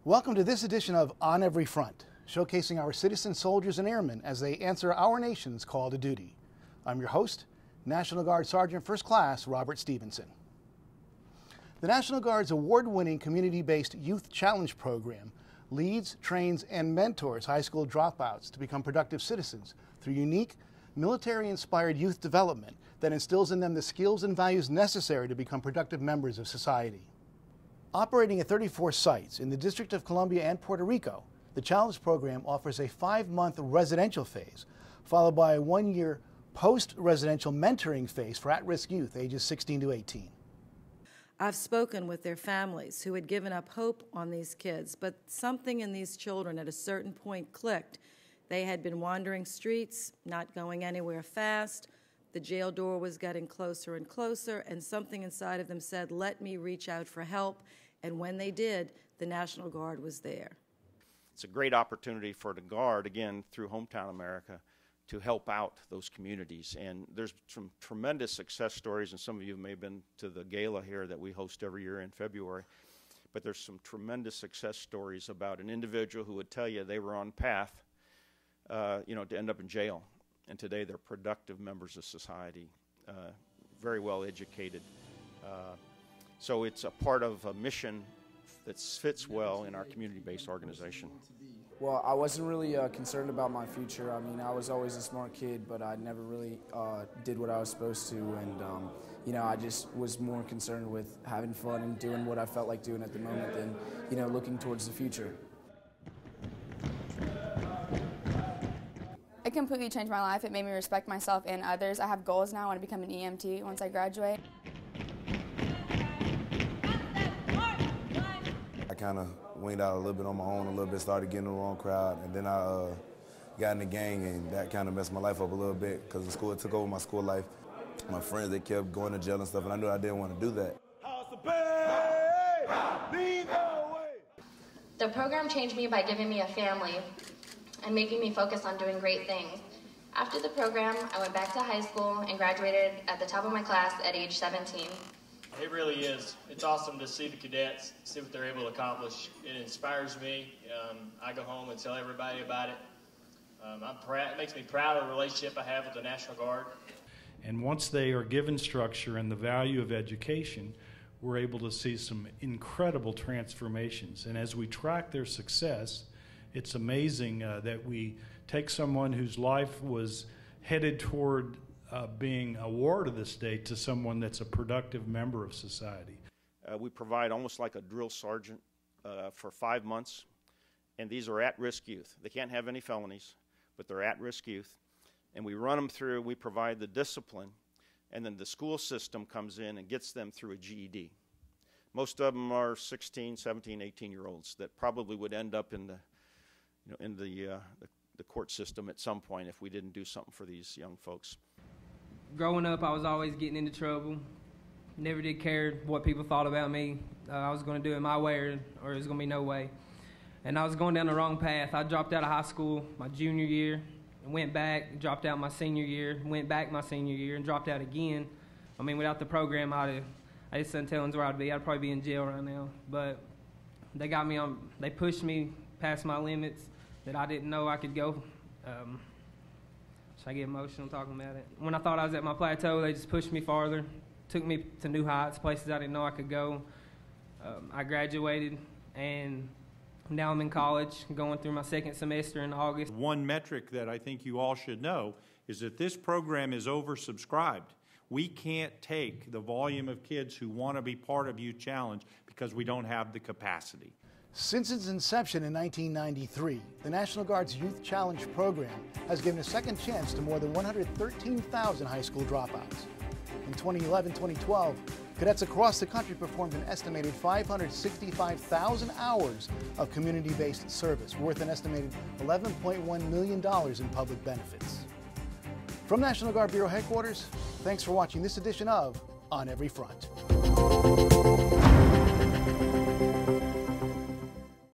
Welcome to this edition of On Every Front, showcasing our citizen soldiers and airmen as they answer our nation's call to duty. I'm your host, National Guard Sergeant First Class Robert Stephenson. The National Guard's award-winning community-based Youth Challenge program leads, trains, and mentors high school dropouts to become productive citizens through unique, military-inspired youth development that instills in them the skills and values necessary to become productive members of society. Operating at 34 sites in the District of Columbia and Puerto Rico, the Challenge program offers a 5-month residential phase, followed by a 1-year post-residential mentoring phase for at-risk youth ages 16 to 18. I've spoken with their families who had given up hope on these kids, but something in these children at a certain point clicked. They had been wandering streets, not going anywhere fast. The jail door was getting closer and closer, and something inside of them said, let me reach out for help. And when they did, the National Guard was there. It's a great opportunity for the Guard, again, through Hometown America, to help out those communities. And there's some tremendous success stories, and some of you may have been to the gala here that we host every year in February. But there's some tremendous success stories about an individual who would tell you they were on path, to end up in jail. And today they're productive members of society, very well educated. So it's a part of a mission that fits well in our community-based organization. Well, I wasn't really concerned about my future. I mean, I was always a smart kid, but I never really did what I was supposed to. And, I just was more concerned with having fun and doing what I felt like doing at the moment than, looking towards the future. It completely changed my life. It made me respect myself and others. I have goals now. I want to become an EMT once I graduate. I kind of winged out a little bit on my own, a little bit, started getting in the wrong crowd, and then I got in the gang, and that kind of messed my life up a little bit because the school took over my school life. My friends, they kept going to jail and stuff, and I knew I didn't want to do that. The program changed me by giving me a family and making me focus on doing great things. After the program, I went back to high school and graduated at the top of my class at age 17. It really is. It's awesome to see the cadets, see what they're able to accomplish. It inspires me. I go home and tell everybody about it. It makes me proud of the relationship I have with the National Guard. And once they are given structure and the value of education, we're able to see some incredible transformations. And as we track their success, it's amazing that we take someone whose life was headed toward being a war to the state to someone that's a productive member of society. We provide almost like a drill sergeant for 5 months, and these are at-risk youth. They can't have any felonies, but they're at-risk youth. And we run them through, we provide the discipline, and then the school system comes in and gets them through a GED. Most of them are 16, 17, 18-year-olds that probably would end up in the court system at some point if we didn't do something for these young folks. Growing up, I was always getting into trouble. Never did care what people thought about me. I was going to do it my way or it was going to be no way. And I was going down the wrong path. I dropped out of high school my junior year and went back, dropped out my senior year, went back my senior year and dropped out again. I mean, without the program, I just couldn't tell where I'd be. I'd probably be in jail right now. But they got me on, they pushed me past my limits that I didn't know I could go. I get emotional talking about it. When I thought I was at my plateau, they just pushed me farther, took me to new heights, places I didn't know I could go. I graduated, and now I'm in college, going through my second semester in August. One metric that I think you all should know is that this program is oversubscribed. We can't take the volume of kids who want to be part of Youth Challenge because we don't have the capacity. Since its inception in 1993, the National Guard's Youth Challenge program has given a second chance to more than 113,000 high school dropouts. In 2011-2012, cadets across the country performed an estimated 565,000 hours of community-based service, worth an estimated $11.1 million in public benefits. From National Guard Bureau Headquarters, thanks for watching this edition of On Every Front.